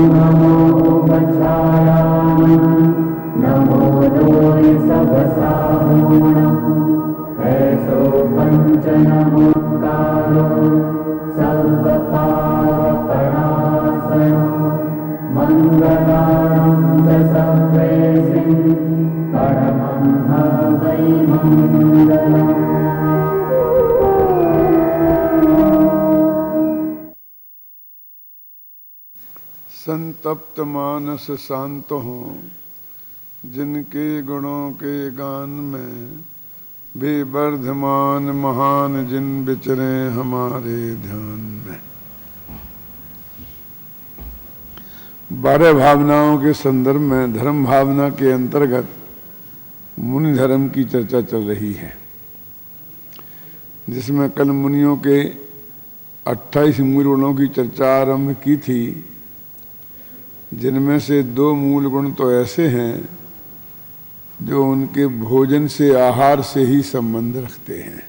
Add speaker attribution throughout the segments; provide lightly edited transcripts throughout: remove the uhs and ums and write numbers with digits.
Speaker 1: नमो गच्छायामि नमो लोय सब साहुणम् ऐसो पंच नमोकारो सर्व पापनाशनो मंगलानं च सर्वेसिं परमं हवै मंगलम्।
Speaker 2: संतप्त मानस शांत हों, जिनके गुणों के गान में वे वर्धमान महान जिन विचरे हमारे ध्यान में। 12 भावनाओं के संदर्भ में धर्म भावना के अंतर्गत मुनि धर्म की चर्चा चल रही है, जिसमें कल मुनियों के 28 मूल गुणों की चर्चा आरंभ की थी, जिनमें से 2 मूल गुण तो ऐसे हैं जो उनके भोजन से, आहार से ही संबंध रखते हैं।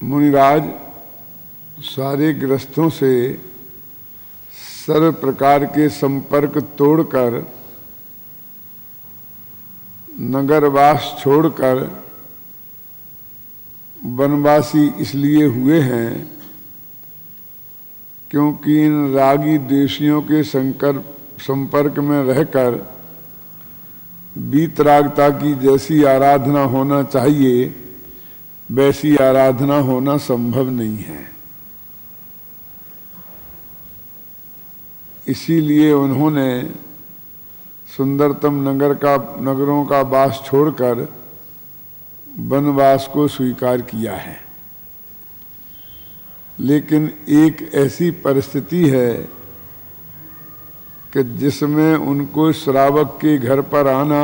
Speaker 2: मुनिराज सारे गृहस्थों से सर्व प्रकार के संपर्क तोड़कर, नगरवास छोड़कर वनवासी इसलिए हुए हैं क्योंकि इन रागी द्वेषियों के संपर्क में रहकर वीतरागता की जैसी आराधना होना चाहिए वैसी आराधना होना संभव नहीं है। इसीलिए उन्होंने सुंदरतम नगरों का वास छोड़कर वनवास को स्वीकार किया है। लेकिन एक ऐसी परिस्थिति है कि जिसमें उनको श्रावक के घर पर आना,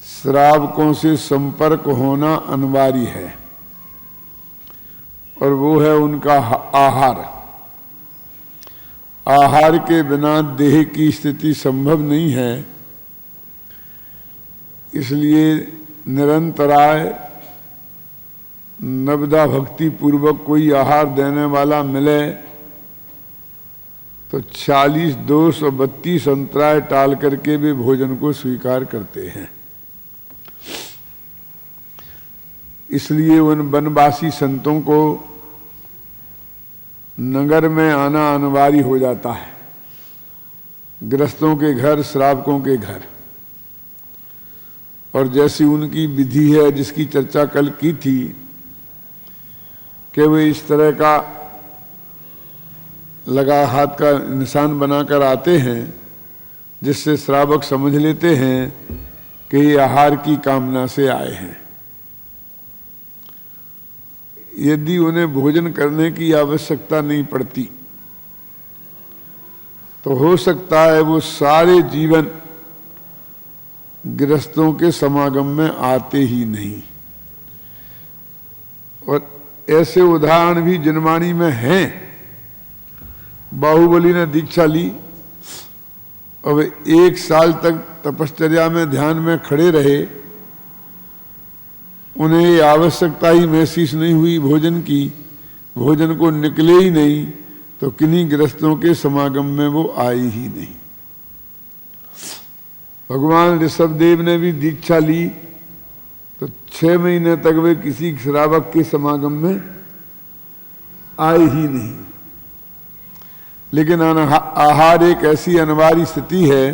Speaker 2: श्रावकों से संपर्क होना अनिवार्य है, और वो है उनका आहार। आहार के बिना देह की स्थिति संभव नहीं है। इसलिए निरंतराय नवदा भक्ति पूर्वक कोई आहार देने वाला मिले तो 40 दोष और 32 अंतराय टाल करके वे भोजन को स्वीकार करते हैं। इसलिए उन वनवासी संतों को नगर में आना अनिवार्य हो जाता है, गृहस्थों के घर, श्रावकों के घर। और जैसी उनकी विधि है, जिसकी चर्चा कल की थी, कि वे इस तरह का लगा हाथ का निशान बनाकर आते हैं, जिससे श्रावक समझ लेते हैं कि ये आहार की कामना से आए हैं। यदि उन्हें भोजन करने की आवश्यकता नहीं पड़ती तो हो सकता है वो सारे जीवन गृहस्थों के समागम में आते ही नहीं। और ऐसे उदाहरण भी जनवाणी में हैं। बाहुबली ने दीक्षा ली और वे 1 साल तक तपश्चर्या में ध्यान में खड़े रहे। उन्हें ये आवश्यकता ही महसूस नहीं हुई भोजन की, भोजन को निकले ही नहीं, तो किन्हीं गृहस्थों के समागम में वो आए ही नहीं। भगवान ऋषभदेव ने भी दीक्षा ली तो 6 महीने तक वे किसी श्रावक के समागम में आए ही नहीं। लेकिन आहार एक ऐसी अनिवार्य स्थिति है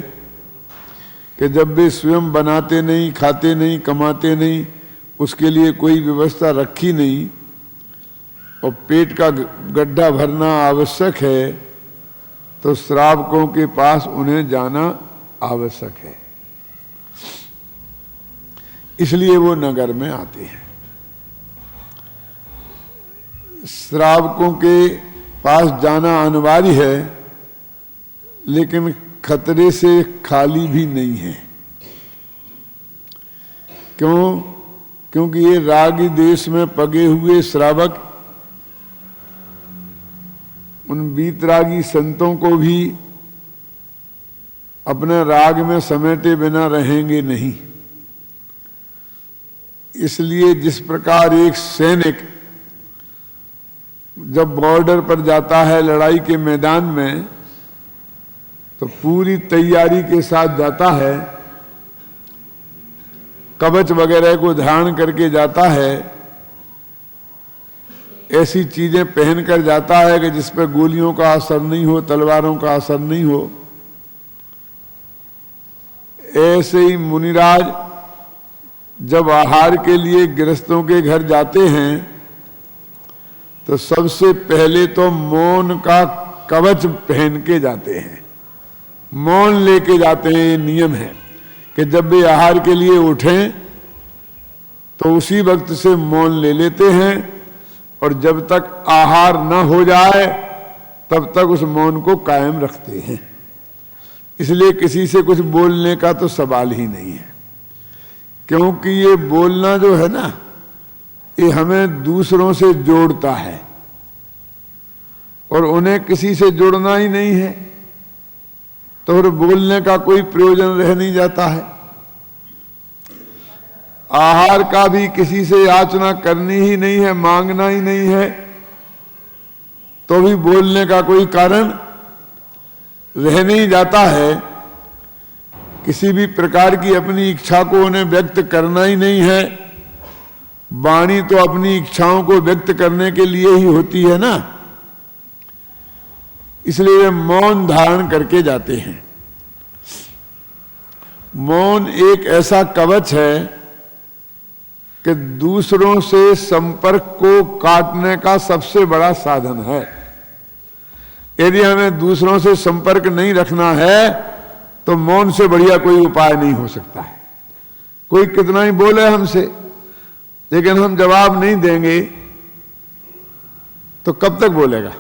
Speaker 2: कि जब वे स्वयं बनाते नहीं, खाते नहीं, कमाते नहीं, उसके लिए कोई व्यवस्था रखी नहीं, और पेट का गड्ढा भरना आवश्यक है, तो श्रावकों के पास उन्हें जाना आवश्यक है। इसलिए वो नगर में आते हैं। श्रावकों के पास जाना अनिवार्य है, लेकिन खतरे से खाली भी नहीं है। क्यों? क्योंकि ये रागी देश में पगे हुए श्रावक उन वीतरागी संतों को भी अपने राग में समेटे बिना रहेंगे नहीं। इसलिए जिस प्रकार एक सैनिक जब बॉर्डर पर जाता है लड़ाई के मैदान में तो पूरी तैयारी के साथ जाता है, कवच वगैरह को धारण करके जाता है, ऐसी चीजें पहनकर जाता है कि जिस पर गोलियों का असर नहीं हो, तलवारों का असर नहीं हो। ऐसे ही मुनिराज जब आहार के लिए गृहस्थों के घर जाते हैं तो सबसे पहले तो मौन का कवच पहन के जाते हैं, मौन लेके जाते हैं। ये नियम है कि जब वे आहार के लिए उठें तो उसी वक्त से मौन ले लेते हैं और जब तक आहार न हो जाए तब तक उस मौन को कायम रखते हैं। इसलिए किसी से कुछ बोलने का तो सवाल ही नहीं है, क्योंकि ये बोलना जो है ना, ये हमें दूसरों से जोड़ता है और उन्हें किसी से जोड़ना ही नहीं है, तो फिर बोलने का कोई प्रयोजन रह नहीं जाता है। आहार का भी किसी से याचना करनी ही नहीं है, मांगना ही नहीं है, तो भी बोलने का कोई कारण रह नहीं जाता है। किसी भी प्रकार की अपनी इच्छा को उन्हें व्यक्त करना ही नहीं है। वाणी तो अपनी इच्छाओं को व्यक्त करने के लिए ही होती है ना, इसलिए वे मौन धारण करके जाते हैं। मौन एक ऐसा कवच है कि दूसरों से संपर्क को काटने का सबसे बड़ा साधन है। यदि हमें दूसरों से संपर्क नहीं रखना है तो मौन से बढ़िया कोई उपाय नहीं हो सकता है। कोई कितना ही बोले हमसे, लेकिन हम जवाब नहीं देंगे तो कब तक बोलेगा।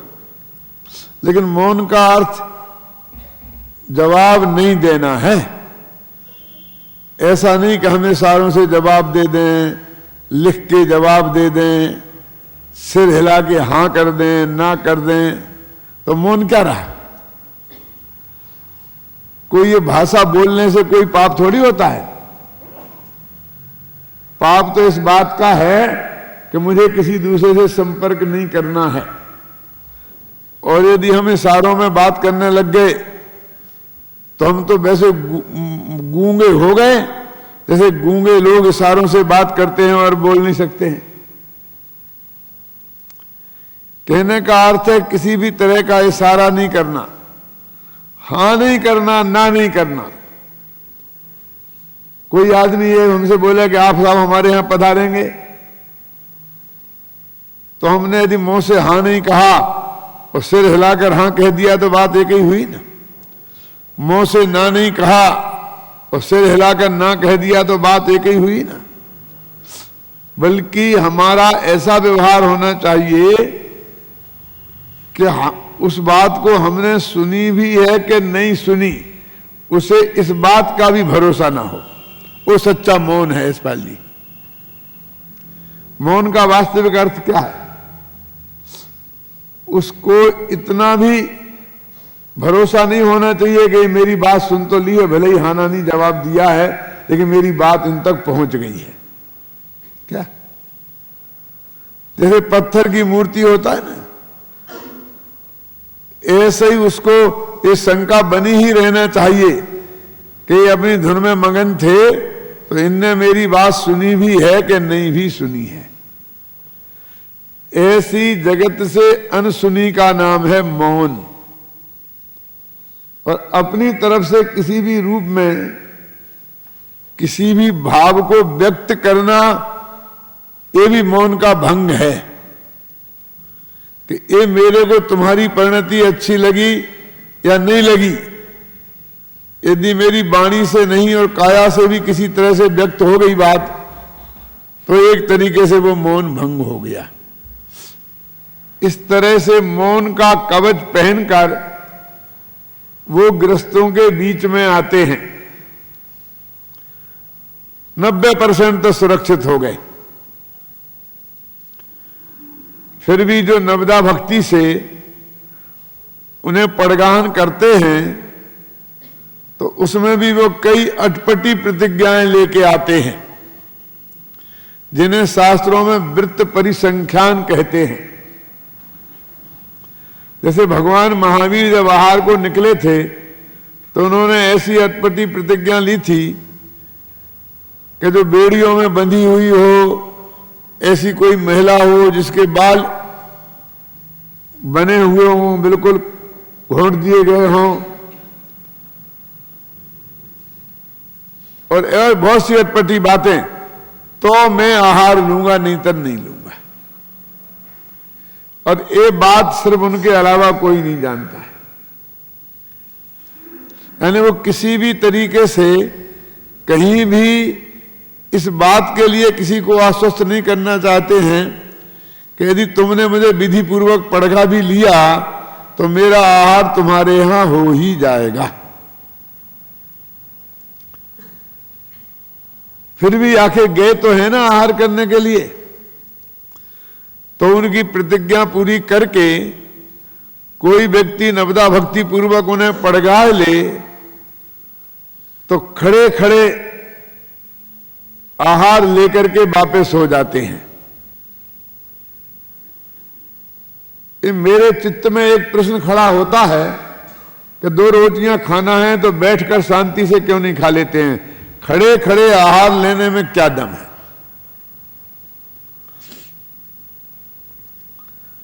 Speaker 2: लेकिन मौन का अर्थ जवाब नहीं देना है। ऐसा नहीं कि हमें सारों से जवाब दे दें, लिख के जवाब दे दें, सिर हिला के हां कर दें, ना कर दें, तो मौन क्या रहा। कोई ये भाषा बोलने से कोई पाप थोड़ी होता है। पाप तो इस बात का है कि मुझे किसी दूसरे से संपर्क नहीं करना है। और यदि हम इशारों में बात करने लग गए तो हम तो वैसे गूंगे हो गए जैसे गूंगे लोग इशारों से बात करते हैं और बोल नहीं सकते हैं। कहने का अर्थ है किसी भी तरह का इशारा नहीं करना, हां नहीं करना, ना नहीं करना। कोई आदमी ये हमसे बोला कि आप साहब हमारे यहां पधारेंगे, तो हमने यदि मुंह से हां नहीं कहा और सिर हिलाकर हां कह दिया तो बात एक ही हुई ना। मुंह से ना नहीं कहा और सिर हिलाकर ना कह दिया तो बात एक ही हुई ना। बल्कि हमारा ऐसा व्यवहार होना चाहिए कि उस बात को हमने सुनी भी है कि नहीं सुनी, उसे इस बात का भी भरोसा ना हो। वो सच्चा मौन है इस पाल जी। मौन का वास्तविक अर्थ क्या है? उसको इतना भी भरोसा नहीं होना चाहिए कि मेरी बात सुन तो ली है, भले ही हाना नहीं जवाब दिया है, लेकिन मेरी बात इन तक पहुंच गई है। क्या जैसे पत्थर की मूर्ति होता है ना, ऐसे ही उसको ये शंका बनी ही रहना चाहिए कि ये अपनी धुन में मगन थे, तो इनने मेरी बात सुनी भी है कि नहीं भी सुनी है। ऐसी जगत से अनसुनी का नाम है मौन। और अपनी तरफ से किसी भी रूप में किसी भी भाव को व्यक्त करना, ये भी मौन का भंग है कि ये मेरे को तुम्हारी परिणति अच्छी लगी या नहीं लगी। यदि मेरी वाणी से नहीं और काया से भी किसी तरह से व्यक्त हो गई बात, तो एक तरीके से वो मौन भंग हो गया। इस तरह से मौन का कवच पहनकर वो गृहस्थों के बीच में आते हैं। 90% तो सुरक्षित हो गए। फिर भी जो नवदा भक्ति से उन्हें पड़गान करते हैं, तो उसमें भी वो कई अटपटी प्रतिज्ञाएं लेके आते हैं, जिन्हें शास्त्रों में वृत्त परिसंख्यान कहते हैं। जैसे भगवान महावीर जब आहार को निकले थे तो उन्होंने ऐसी अटपटी प्रतिज्ञा ली थी कि जो बेड़ियों में बंधी हुई हो, ऐसी कोई महिला हो जिसके बाल बने हुए हों, बिल्कुल घोंट दिए गए हों, और बहुत सी अटपटी बातें, तो मैं आहार लूंगा, नहीं तो नहीं लूंगा। और ये बात सिर्फ उनके अलावा कोई नहीं जानता है। यानी वो किसी भी तरीके से कहीं भी इस बात के लिए किसी को आश्वस्त नहीं करना चाहते हैं कि यदि तुमने मुझे विधि पूर्वक पड़गा भी लिया तो मेरा आहार तुम्हारे यहां हो ही जाएगा। फिर भी आखिर गए तो है ना आहार करने के लिए, तो उनकी प्रतिज्ञा पूरी करके कोई व्यक्ति नवदा भक्ति पूर्वक उन्हें पड़गा ले तो खड़े खड़े आहार लेकर के वापस हो जाते हैं। मेरे चित्त में एक प्रश्न खड़ा होता है कि 2 रोटियां खाना है तो बैठकर शांति से क्यों नहीं खा लेते हैं? खड़े खड़े आहार लेने में क्या दम है?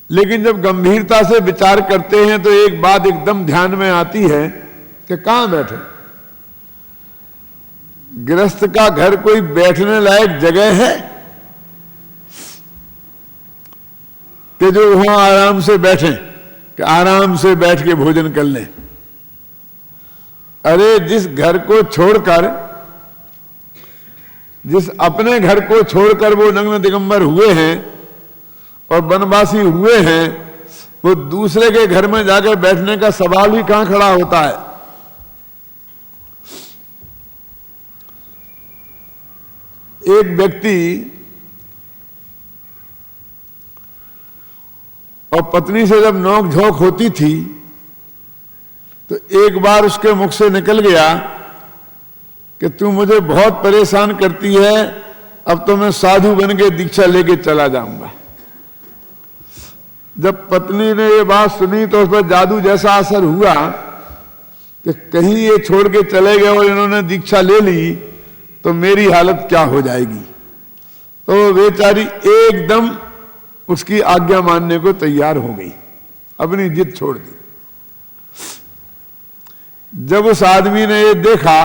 Speaker 2: लेकिन जब गंभीरता से विचार करते हैं तो एक बात एकदम ध्यान में आती है कि कहां बैठे? गृहस्थ का घर कोई बैठने लायक जगह है कि जो वहां आराम से बैठे, कि आराम से बैठ के भोजन कर लें? अरे जिस घर को छोड़कर, जिस अपने घर को छोड़कर वो नग्न दिगंबर हुए हैं और वनवासी हुए हैं, वो दूसरे के घर में जाकर बैठने का सवाल ही कहां खड़ा होता है? एक व्यक्ति और पत्नी से जब नोक झोंक होती थी तो एक बार उसके मुख से निकल गया कि तू मुझे बहुत परेशान करती है, अब तो मैं साधु बन के दीक्षा लेके चला जाऊंगा। जब पत्नी ने ये बात सुनी तो उस पर जादू जैसा असर हुआ कि कहीं ये छोड़ के चले गए और इन्होंने दीक्षा ले ली तो मेरी हालत क्या हो जाएगी। तो बेचारी एकदम उसकी आज्ञा मानने को तैयार हो गई, अपनी जिद छोड़ दी। जब उस आदमी ने ये देखा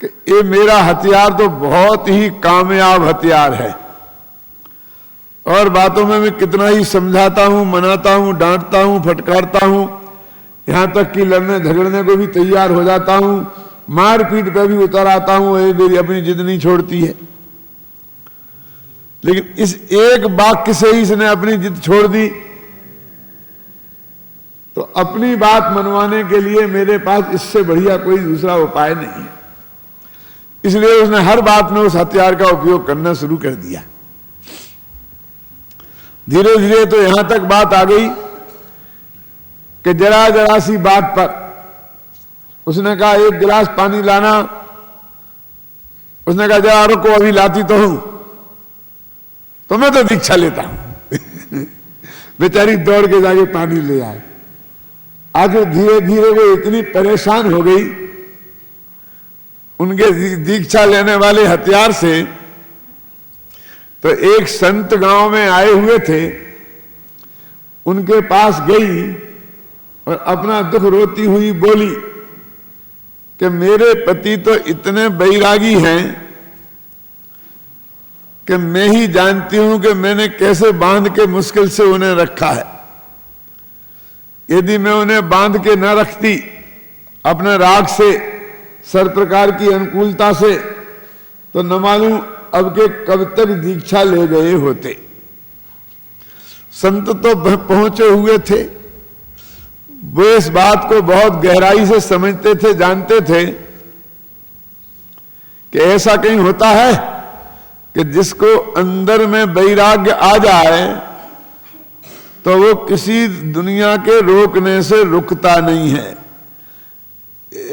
Speaker 2: कि ये मेरा हथियार तो बहुत ही कामयाब हथियार है और बातों में मैं कितना ही समझाता हूं, मनाता हूं, डांटता हूं, फटकारता हूं, यहां तक कि लड़ने झगड़ने को भी तैयार हो जाता हूं, मारपीट पे भी उतर आता हूं, ये मेरी अपनी जिद नहीं छोड़ती है। लेकिन इस एक वाक्य से ही इसने अपनी जिद छोड़ दी। तो अपनी बात मनवाने के लिए मेरे पास इससे बढ़िया कोई दूसरा उपाय नहीं है, इसलिए उसने हर बात में उस हथियार का उपयोग करना शुरू कर दिया। धीरे धीरे तो यहां तक बात आ गई कि जरा जरा सी बात पर उसने कहा 1 गिलास पानी लाना, उसने कहा जरा रुको अभी लाती तो हूं, तो मैं तो दीक्षा लेता हूं। बेचारी दौड़ के जाके पानी ले आए। आगे धीरे धीरे वो इतनी परेशान हो गई उनके दीक्षा लेने वाले हथियार से, तो एक संत गांव में आए हुए थे, उनके पास गई और अपना दुख रोती हुई बोली कि मेरे पति तो इतने बैरागी हैं कि मैं ही जानती हूं कि मैंने कैसे बांध के मुश्किल से उन्हें रखा है। यदि मैं उन्हें बांध के न रखती अपने राग से, सर प्रकार की अनुकूलता से, तो न मालूम अब के कब तक दीक्षा ले गए होते। संत तो पहुंचे हुए थे, वो इस बात को बहुत गहराई से समझते थे, जानते थे कि ऐसा कहीं होता है कि जिसको अंदर में वैराग्य आ जाए तो वो किसी दुनिया के रोकने से रुकता नहीं है।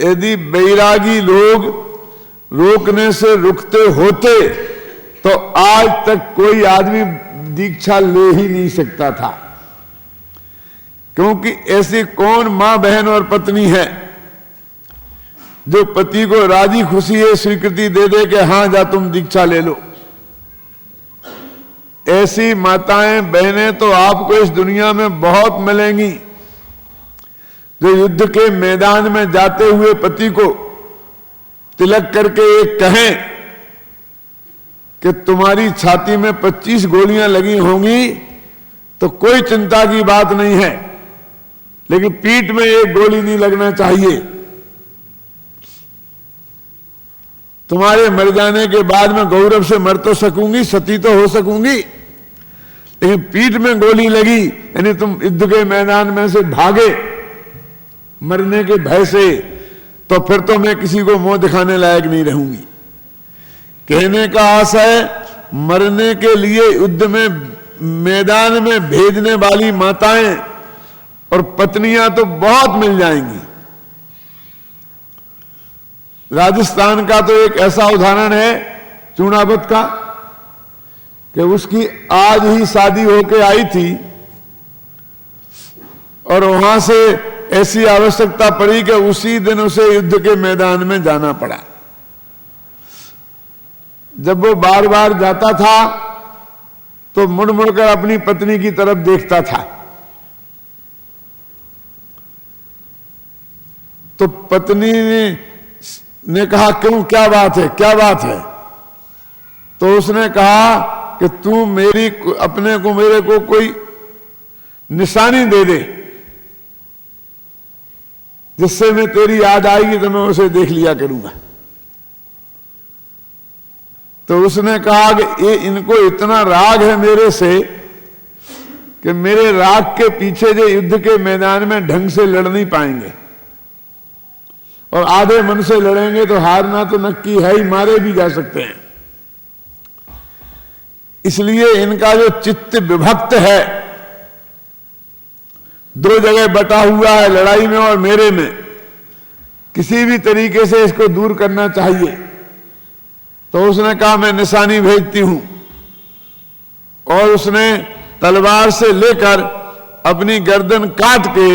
Speaker 2: यदि वैरागी लोग रोकने से रुकते होते तो आज तक कोई आदमी दीक्षा ले ही नहीं सकता था। क्योंकि ऐसी कौन मां बहन और पत्नी है जो पति को राजी खुशी है स्वीकृति दे दे कि हां जा तुम दीक्षा ले लो। ऐसी माताएं बहनें तो आपको इस दुनिया में बहुत मिलेंगी, जो युद्ध के मैदान में जाते हुए पति को तिलक करके एक कहें कि तुम्हारी छाती में 25 गोलियां लगी होंगी तो कोई चिंता की बात नहीं है, लेकिन पीठ में एक गोली नहीं लगना चाहिए। तुम्हारे मर जाने के बाद में गौरव से मर तो सकूंगी, सती तो हो सकूंगी, लेकिन पीठ में गोली लगी यानी तुम युद्ध के मैदान में से भागे मरने के भय से, तो फिर तो मैं किसी को मुंह दिखाने लायक नहीं रहूंगी। कहने का आशय, मरने के लिए युद्ध में मैदान में भेजने वाली माताएं और पत्नियां तो बहुत मिल जाएंगी। राजस्थान का तो एक ऐसा उदाहरण है चूनावत का कि उसकी आज ही शादी होके आई थी और वहां से ऐसी आवश्यकता पड़ी कि उसी दिन उसे युद्ध के मैदान में जाना पड़ा। जब वो बार बार जाता था तो मुड़ मुड़कर अपनी पत्नी की तरफ देखता था, तो पत्नी ने कहा क्यों, क्या बात है, क्या बात है? तो उसने कहा कि तू मेरी अपने को मेरे को कोई निशानी दे दे जिससे मैं तेरी याद आएगी तो मैं उसे देख लिया करूंगा। तो उसने कहा कि ये इनको इतना राग है मेरे से कि मेरे राग के पीछे जो युद्ध के मैदान में ढंग से लड़ नहीं पाएंगे, और आधे मन से लड़ेंगे तो हारना तो नक्की है ही, मारे भी जा सकते हैं। इसलिए इनका जो चित्त विभक्त है, दो जगह बटा हुआ है, लड़ाई में और मेरे में, किसी भी तरीके से इसको दूर करना चाहिए। तो उसने कहा मैं निशानी भेजती हूं, और उसने तलवार से लेकर अपनी गर्दन काट के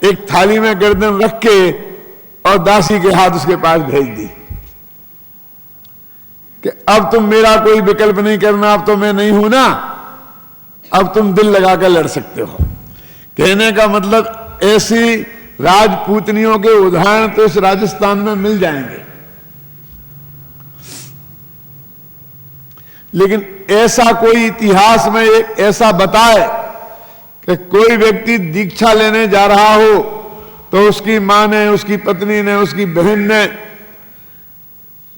Speaker 2: एक थाली में गर्दन रख के और दासी के हाथ उसके पास भेज दी कि अब तुम मेरा कोई विकल्प नहीं करना, अब तो मैं नहीं हूं ना, अब तुम दिल लगाकर लड़ सकते हो। कहने का मतलब ऐसी राजपूतनियों के उदाहरण तो इस राजस्थान में मिल जाएंगे, लेकिन ऐसा कोई इतिहास में एक ऐसा बताए कि कोई व्यक्ति दीक्षा लेने जा रहा हो तो उसकी मां ने, उसकी पत्नी ने, उसकी बहन ने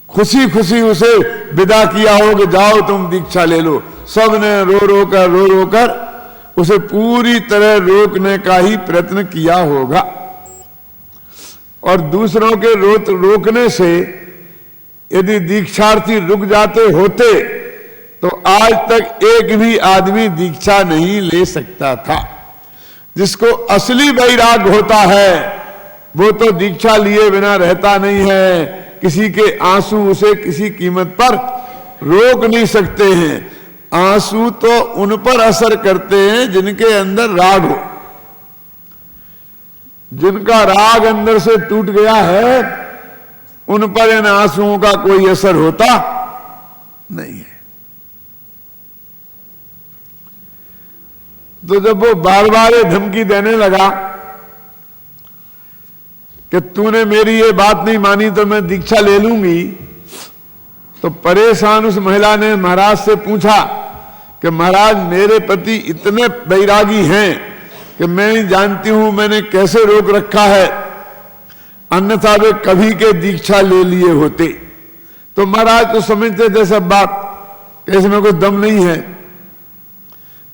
Speaker 2: खुशी खुशी उसे विदा किया हो कि जाओ तुम दीक्षा ले लो। सब ने रो रो कर उसे पूरी तरह रोकने का ही प्रयत्न किया होगा, और दूसरों के रोकने से यदि दीक्षार्थी रुक जाते होते तो आज तक एक भी आदमी दीक्षा नहीं ले सकता था। जिसको असली वैराग होता है वो तो दीक्षा लिए बिना रहता नहीं है। किसी के आंसू उसे किसी कीमत पर रोक नहीं सकते हैं। आंसू तो उन पर असर करते हैं जिनके अंदर राग हो। जिनका राग अंदर से टूट गया है उन पर इन आंसुओं का कोई असर होता नहीं है। तो जब वो बार बार ये धमकी देने लगा कि तूने मेरी ये बात नहीं मानी तो मैं दीक्षा ले लूंगी, तो परेशान उस महिला ने महाराज से पूछा कि महाराज मेरे पति इतने बैरागी हैं कि मैं नहीं जानती हूं मैंने कैसे रोक रखा है, अन्यथा वे कभी के दीक्षा ले लिए होते। तो महाराज तो समझते थे सब बात कि इसमें कोई दम नहीं है।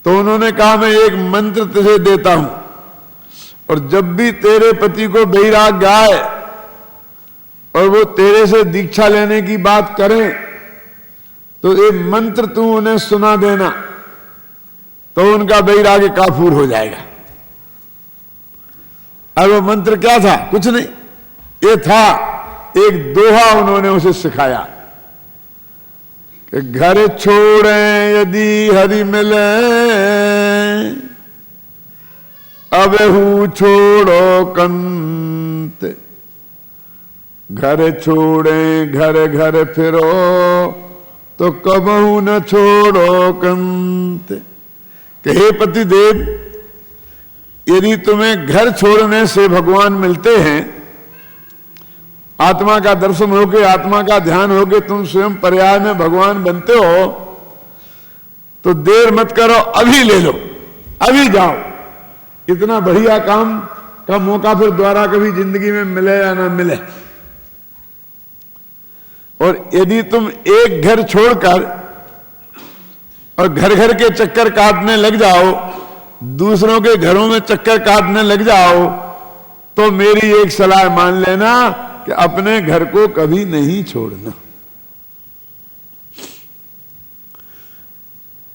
Speaker 2: तो उन्होंने कहा मैं एक मंत्र तुझे देता हूं, और जब भी तेरे पति को बैराग आए और वो तेरे से दीक्षा लेने की बात करें तो ये मंत्र तू उन्हें सुना देना, तो उनका बैराग काफूर हो जाएगा। अब वो मंत्र क्या था? कुछ नहीं, ये था एक दोहा उन्होंने उसे सिखाया कि घर छोड़े यदि हरि मिले, अबहू छोड़ो कंत, घर छोड़े घर घर फिरो, तो कबहू न छोड़ो कंत। कि हे पति देव, यदि तुम्हें घर छोड़ने से भगवान मिलते हैं, आत्मा का दर्शन होके, आत्मा का ध्यान होके तुम स्वयं पर्याय में भगवान बनते हो, तो देर मत करो, अभी ले लो, अभी जाओ। इतना बढ़िया काम का मौका फिर दोबारा कभी जिंदगी में मिले या ना मिले। और यदि तुम एक घर छोड़कर और घर घर के चक्कर काटने लग जाओ, दूसरों के घरों में चक्कर काटने लग जाओ, तो मेरी एक सलाह मान लेना कि अपने घर को कभी नहीं छोड़ना।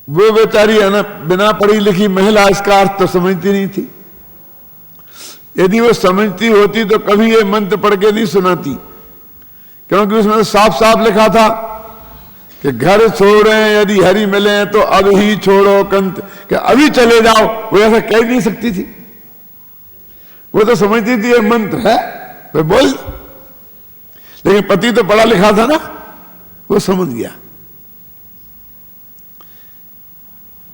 Speaker 2: वो बेचारी है ना, बिना पढ़ी लिखी महिला इसका अर्थ तो समझती नहीं थी। यदि वो समझती होती तो कभी ये मंत्र पढ़ के नहीं सुनाती, क्योंकि उसमें साफ साफ लिखा था कि घर छोड़े यदि हरि मिले तो अब ही छोड़ो कंत, कि अभी चले जाओ। वो ऐसा कह नहीं सकती थी, वो तो समझती थी ये मंत्र है, तो बोल। लेकिन पति तो पढ़ा लिखा था ना, वो समझ गया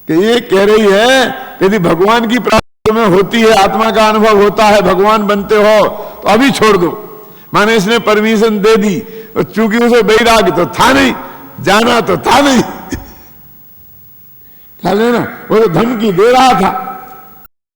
Speaker 2: कि ये कह रही है यदि भगवान की प्राप्ति में होती है, आत्मा का अनुभव होता है, भगवान बनते हो, तो अभी छोड़ दो। माने इसने परमिशन दे दी, और चूंकि उसे वैराग्य तो था नहीं, जाना तो था नहीं, था लेना, वो तो धमकी दे रहा था।